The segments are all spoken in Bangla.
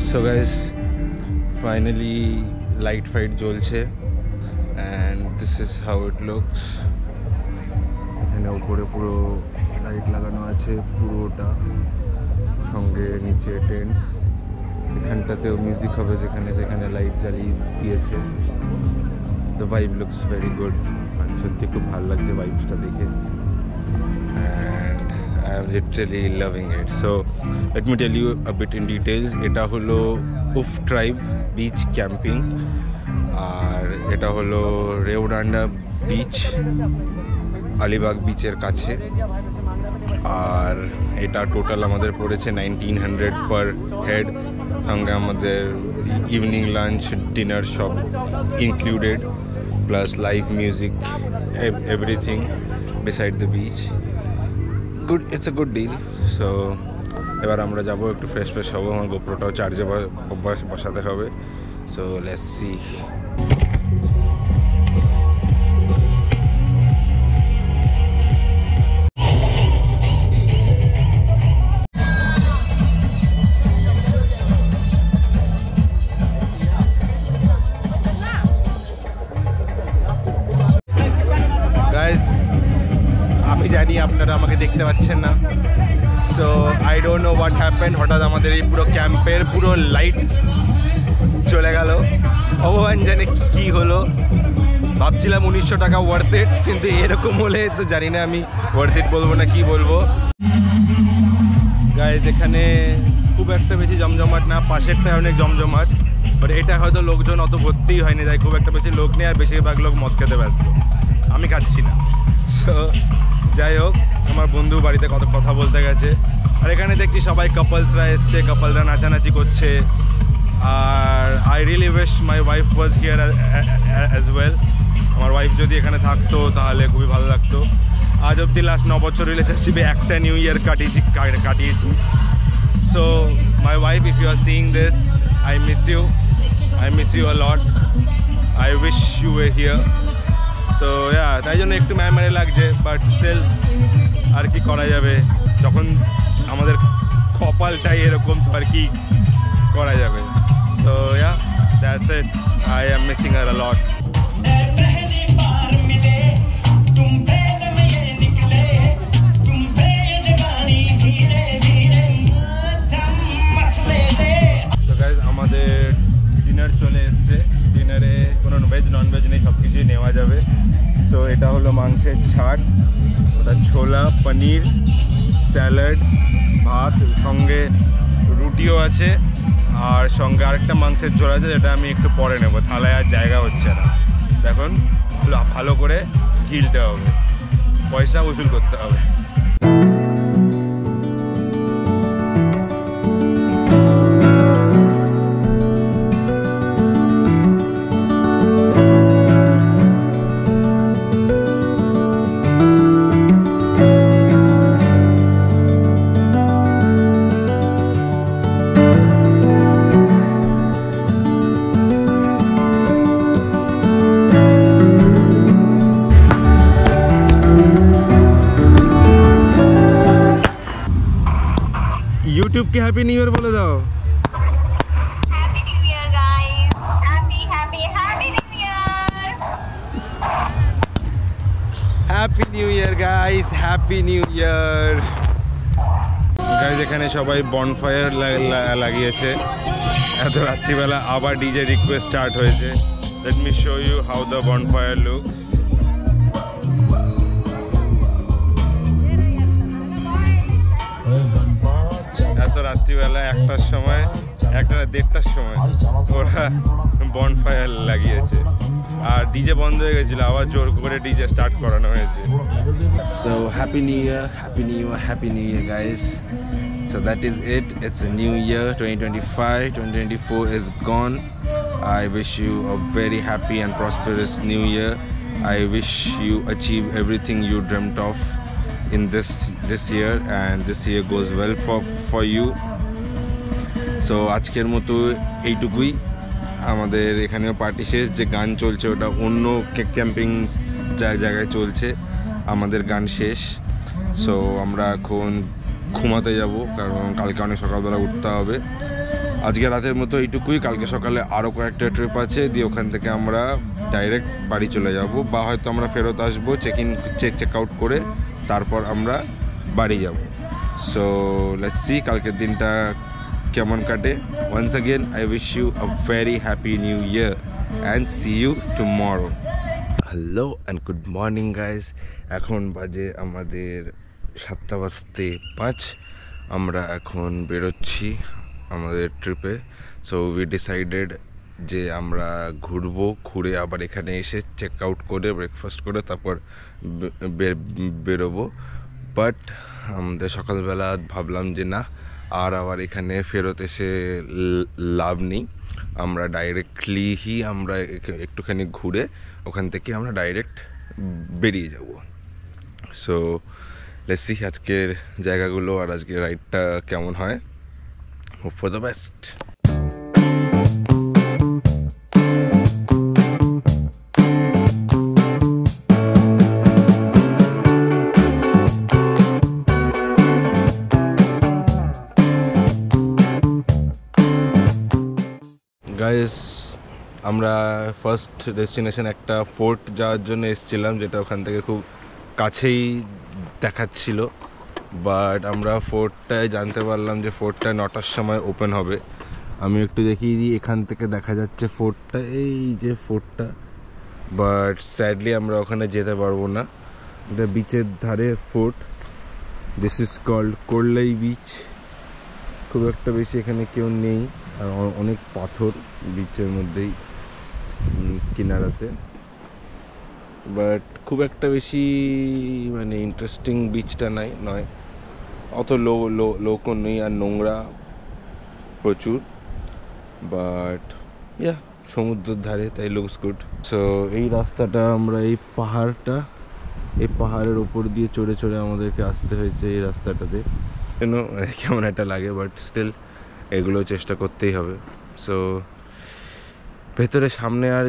So guys, finally light fight জ্বলছে and this is how it looks. এখানে উপরে পুরো লাইট লাগানো আছে পুরোটা, সঙ্গে নিচে টেন্ট, এখানটাতেও মিউজিক হবে যেখানে সেখানে লাইট জ্বালিয়ে দিয়েছে। The vibe looks very good, মানে সত্যি খুব ভালো লাগছে ভাইবসটা দেখে and I am literally loving it. So let me tell you a bit in details. এটা হলো উফ ট্রাইব বিচ ক্যাম্পিং, আর এটা হলো রেওডান্ডা বিচ, আলিবাগ বিচের কাছে। আর এটা টোটাল আমাদের পড়েছে 1900 পার হেড, সঙ্গে আমাদের ইভিনিং লাঞ্চ ডিনার সব included, plus live music, everything beside the beach. Good, it's a good deal. So এবার আমরা যাবো, একটু ফ্রেশ হবো, আমার গোপ্রোটাও চার্জে বসাতে হবে। So let's see. আমি জানি আপনারা আমাকে দেখতে পাচ্ছেন না, so I don't know what happen. হঠাৎ আমাদের এই পুরো ক্যাম্পের পুরো লাইট চলে গেল, ভগবান জানে কি হলো। ভাবছিলাম 1900 টাকা ওয়ার্থ ইট, কিন্তু এরকম হলে তো জানি না আমি ওয়ার্থ ইট বলবো না কি বলবো। গাইজ এখানে খুব একটা বেশি জমজমাট না, পাশেরটায় অনেক জমজমাট, বাট এটা হয়তো লোকজন অত ভর্তিই হয়নি, তাই খুব একটা বেশি লোক নেই, আর বেশিরভাগ লোক মদ খেতে ব্যস্ত। আমি খাচ্ছি না। সো যাই হোক, আমার বন্ধু বাড়িতে কত কথা বলতে গেছে, আর এখানে দেখছি সবাই কাপলসরা এসছে, কাপলরা নাচানাচি করছে। আর I really wish my wife was here as well. আমার ওয়াইফ যদি এখানে থাকতো তাহলে খুবই ভালো লাগতো। আজ অবধি লাস্ট 9 বছর রিলেশনশিপে একটা নিউ ইয়ার কাটিয়েছি। So my wife, if you are seeing this, I miss you a lot. I wish you were here. So yeah, তাই জন্য একটু ম্যারে লাগছে, বাট স্টিল আর কি করা যাবে, যখন আমাদের কপালটাই এরকম, তো আর কি করা যাবে। So yeah, that's it. I am missing her a lot. তো গাইজ আমাদের ডিনার চলে এসছে। ডিনারে কোনো ভেজ ননভেজ নেই, সব কিছুই নেওয়া যাবে। সো এটা হলো মাংসের ছাট, ওটা ছোলা, পনির, স্যালাড, ভাত, সঙ্গে রুটিও আছে, আর সঙ্গে আরেকটা মাংসের ঝোল আছে, যেটা আমি একটু পরে নেবো, থালায় আর জায়গা হচ্ছে না। দেখুন ভালো করে গিলতে হবে, পয়সা উসুল করতে হবে। यूट्यूब के हैप्पी न्यू ईयर बोले दाओ। Happy new year guys, happy new year. Happy new year guys, happy new year. Guys এখানে সবাই বনফায়ার লাগিয়েছে, এত রাত্রিবেলা আবার ডিজে রিকোয়েস্ট স্টার্ট হয়েছে। Let me show you how the bonfire look. এত রাত্রিবেলা 1টার সময়, 1:30টার সময় ওরা বনফায়ার লাগিয়েছে, আর ডিজে বন্ধ হয়ে গেছিলো, আবার জোর করে ডিজে স্টার্ট করানো হয়েছে। So happy new year, happy new year, happy new year guys. So that is it. It's a new year, 2025. 2024 is gone. I wish you a very happy and prosperous new year. I wish you achieve everything you dreamt of in this year, and this year goes well for you. So আজকের মতো এইটুকুই। আমাদের এখানেও পার্টি শেষ। যে গান চলছে ওটা অন্য ক্যাম্পিং জায়গায় চলছে, আমাদের গান শেষ। সো আমরা এখন ঘুমাতে যাব, কারণ কালকে অনেক সকালবেলা উঠতে হবে। আজকে রাতের মতো এইটুকুই। কালকে সকালে আরও কয়েকটা ট্রিপ আছে, দিয়ে ওখান থেকে আমরা ডাইরেক্ট বাড়ি চলে যাব, বা হয়তো আমরা ফেরত আসবো চেক আউট করে, তারপর আমরা বাড়ি যাব। সো লেটস সি কালকের দিনটা কেমন কাটে। Once again I wish you a very happy new year and see you tomorrow. Hello and good morning guys. এখন বাজে আমাদের 7:05। আমরা এখন বেরোচ্ছি আমাদের ট্রিপে। সো উই ডিসাইডেড যে আমরা ঘুরবো, ঘুরে আবার এখানে এসে চেক আউট করে ব্রেকফাস্ট করে তারপর বেরোবো। বাট আমাদের সকালবেলা ভাবলাম যে না, আর আবার এখানে ফেরত এসে লাভ নেই, আমরা ডাইরেক্টলিই আমরা একটুখানি ঘুরে ওখান থেকে আমরা ডাইরেক্ট বেরিয়ে যাব। সো লেটস সি আজকের জায়গাগুলো আর আজকের রাইডটা কেমন হয়। Hope for the best. Guys, আমরা ফার্স্ট ডেস্টিনেশন একটা ফোর্ট যাওয়ার জন্য এসেছিলাম, যেটা ওখান থেকে খুব কাছেই দেখাচ্ছিল। বাট আমরা ফোর্টটায় জানতে পারলাম যে ফোর্টটা 9টার সময় ওপেন হবে। আমি একটু দেখিয়ে দিই, এখান থেকে দেখা যাচ্ছে ফোর্টটা, এই যে ফোর্টটা। বাট স্যাডলি আমরা ওখানে যেতে পারবো না, এটা বিচের ধারে fort. This is called Korlai beach. খুব একটা বেশি এখানে কেউ নেই, আর অনেক পাথর বিচের মধ্যেই কিনারাতে। বাট খুব একটা বেশি মানে ইন্টারেস্টিং বিচটা নয়, অত লোকও নেই, আর নোংরা প্রচুর। বাট ইয়া, সমুদ্রের ধারে, তাই লুকস গুড। সো এই রাস্তাটা আমরা এই পাহাড়ের ওপর দিয়ে চড়ে আমাদেরকে আসতে হয়েছে এই রাস্তাটাতে। কেমন একটা লাগে, বাট স্টিল এগুলো চেষ্টা করতেই হবে। সো ভেতরে সামনে আর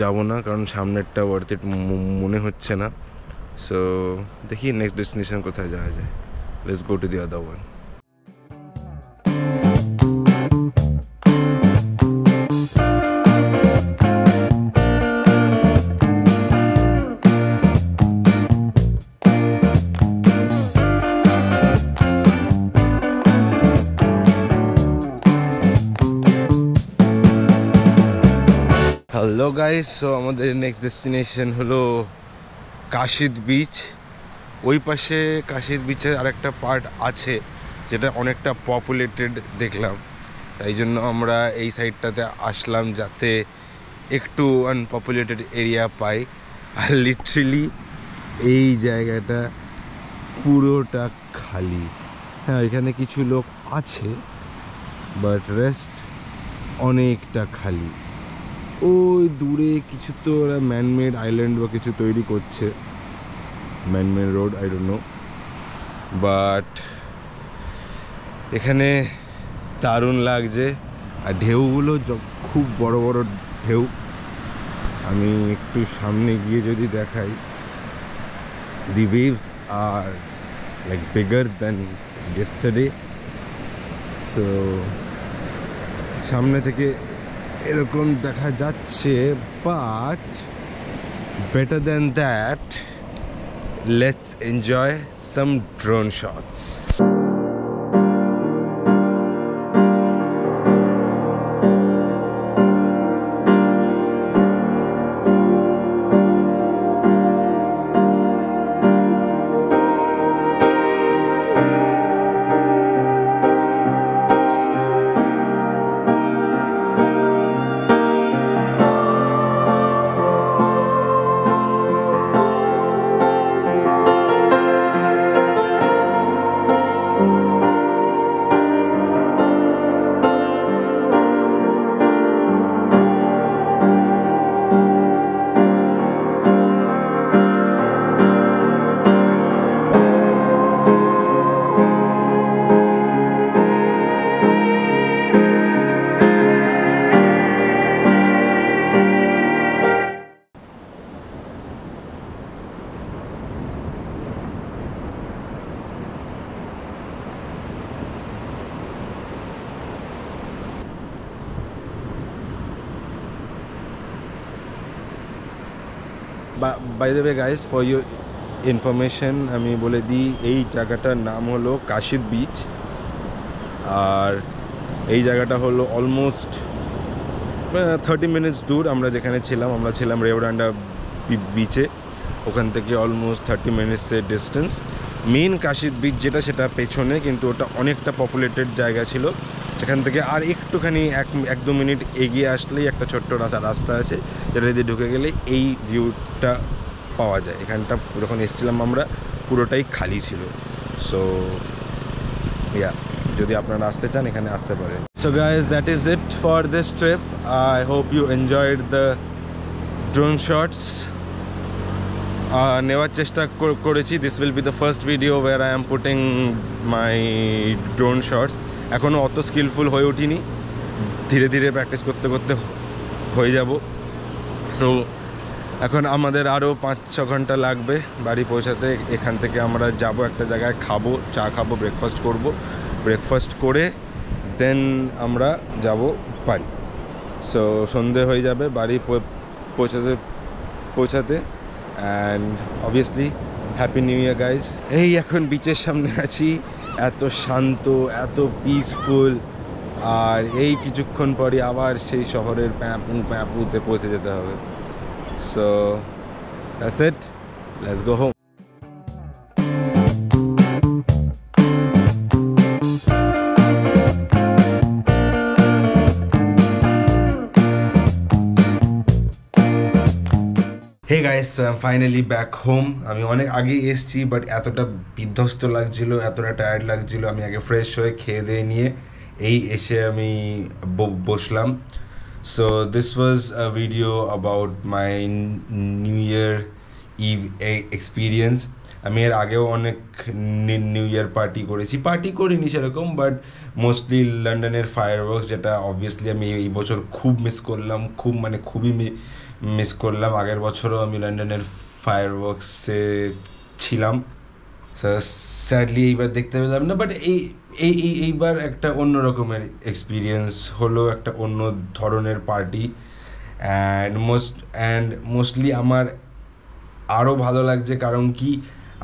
যাব না, কারণ সামনেরটা ওয়ার্থ ইট মনে হচ্ছে না। সো দেখি নেক্সট ডেস্টিনেশন কোথায় যাওয়া যায়। Let's go to the other one. Hello guys, so আমাদের নেক্সট ডেস্টিনেশন হলো কাশিদ বিচ। ওই পাশে কাশিদ বিচের আরেকটা পার্ট আছে যেটা অনেকটা পপুলেটেড দেখলাম, তাই জন্য আমরা এই সাইডটাতে আসলাম যাতে একটু আনপপুলেটেড এরিয়া পাই। আর লিটারেলি এই জায়গাটা পুরোটা খালি। হ্যাঁ, এখানে কিছু লোক আছে, বাট রেস্ট অনেকটা খালি। ওই দূরে কিছু তো ওরা ম্যানমেড আইল্যান্ড বা কিছু তৈরি করছে, man-made road, I don't know. But এখানে দারুণ লাগছে, আর ঢেউগুলো খুব বড় বড় ঢেউ। আমি একটু সামনে গিয়ে যদি দেখাই, the waves are like bigger than yesterday. So সামনে থেকে এরকম দেখা যাচ্ছে, but better than that, let's enjoy some drone shots. By the way guys, for your information আমি বলে দিই, এই জায়গাটার নাম হলো কাশিদ বিচ। আর এই জায়গাটা হলো অলমোস্ট 30 মিনিটস দূর। আমরা যেখানে ছিলাম, আমরা ছিলাম রেওডান্ডা বিচে, ওখান থেকে অলমোস্ট 30 মিনিটসের ডিস্টেন্স। মেন কাশিদ বিচ যেটা, সেটা পেছনে, কিন্তু ওটা অনেকটা পপুলেটেড জায়গা ছিল। সেখান থেকে আর একটুখানি 1-2 মিনিট এগিয়ে আসলেই একটা ছোট্ট রাস্তা আছে, যেটা দিয়ে ঢুকে গেলে এই ভিউটা পাওয়া যায়। এখানটা যখন এসেছিলাম আমরা, পুরোটাই খালি ছিল। সো ইয়া, যদি আপনারা আসতে চান এখানে আসতে পারেন। So guys, that is it for this trip. I hope you enjoyed the drone shots. নেওয়ার চেষ্টা করেছি। This will be the first video where I am putting my drone shots. এখনও অত স্কিলফুল হয়ে উঠিনি, ধীরে ধীরে প্র্যাকটিস করতে করতে হয়ে যাব। সো এখন আমাদের আরও 5-6 ঘন্টা লাগবে বাড়ি পৌঁছাতে। এখান থেকে আমরা যাব একটা জায়গায়, খাবো, চা খাবো, ব্রেকফাস্ট করব। ব্রেকফাস্ট করে দেন আমরা যাব বাড়ি। সো সন্ধে হয়ে যাবে বাড়ি পৌঁছাতে। And obviously happy new year guys. এই এখন বিচের সামনে আছি, এত শান্ত, এত পিসফুল। আর এই কিছুক্ষণ পরই আবার সেই শহরের প্যাঁপুতে পৌঁছে যেতে হবে। So that's it, let's go home. Hey guys, so I am finally back home. আমি অনেক আগে এসেছি, বাট এতটা বিধ্বস্ত লাগছিল, এতটা টায়ার্ড লাগছিল। আমি আগে ফ্রেশ হয়ে খেয়ে দিয়ে নিয়ে এসে আমি বসলাম। So this was a video about my new year eve experience. আমি এর আগেও অনেক নিউ ইয়ার পার্টি করিনি সেরকম, বাট মোস্টলি লন্ডনের ফায়ারওয়ার্কস, যেটা অবভিয়াসলি আমি এই বছর খুব মিস করলাম, খুবই মিস করলাম। আগের বছরও আমি লন্ডনের ফায়ারওয়ার্কসে ছিলাম। স্যাডলি এইবার দেখতে পেলাম না, বাট এইবার একটা অন্য রকমের এক্সপিরিয়েন্স হলো, একটা অন্য ধরনের পার্টি। অ্যান্ড মোস্টলি আমার আরও ভালো লাগছে, কারণ কি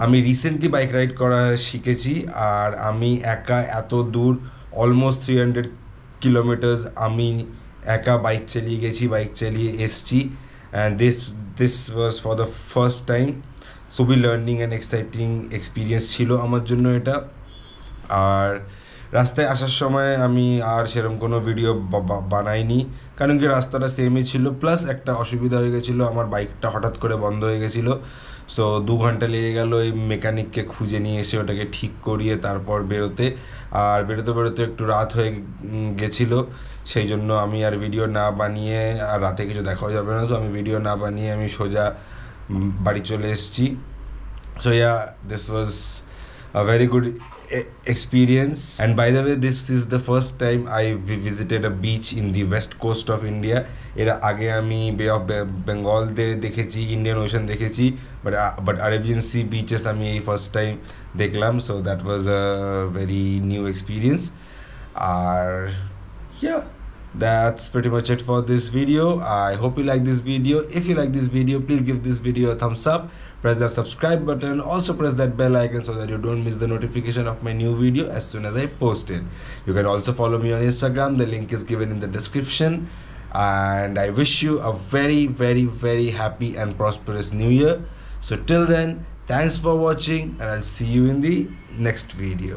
আমি রিসেন্টলি বাইক রাইড করা শিখেছি। আর আমি একা এত দূর, অলমোস্ট 300 কিলোমিটার্স আমি একা বাইক চালিয়ে গেছি, বাইক চালিয়ে এসছি। And this was for the first time. খুবই লার্নিং অ্যান্ড এক্সাইটিং এক্সপিরিয়েন্স ছিল আমার জন্য এটা। আর রাস্তায় আসার সময় আমি আর সেরকম কোনো ভিডিও বানাইনি, কারণ কি রাস্তাটা সেমই ছিল। প্লাস একটা অসুবিধা হয়ে গেছিলো, আমার বাইকটা হঠাৎ করে বন্ধ হয়ে গেছিলো। সো 2 ঘন্টা লেগে গেল এই মেকানিককে খুঁজে নিয়ে এসে ওটাকে ঠিক করিয়ে তারপর বেরোতে। আর বেরোতে একটু রাত হয়ে গেছিলো, সেই জন্য আমি আর ভিডিও না বানিয়ে, আর রাতে কিছু দেখাও যাবে না, তো আমি ভিডিও না বানিয়ে আমি সোজা বাড়ি চলে এসেছি। So yeah, this was a very good experience. And by the way, this is the first time I visited a beach in the west coast of India. এর আগে আমি বে অফ বেঙ্গল দেখেছি, ইন্ডিয়ান ওশান দেখেছি, but Arabian Sea beaches আমি এই ফার্স্ট টাইম দেখলাম। So that was a very new experience. আর yeah, that's pretty much it for this video. I hope you like this video. If you like this video, please give this video a thumbs up. Press that subscribe button. Also press that bell icon so that you don't miss the notification of my new video as soon as I post it. You can also follow me on Instagram. The link is given in the description. And I wish you a very, very, very happy and prosperous new year. So till then, thanks for watching, and I'll see you in the next video.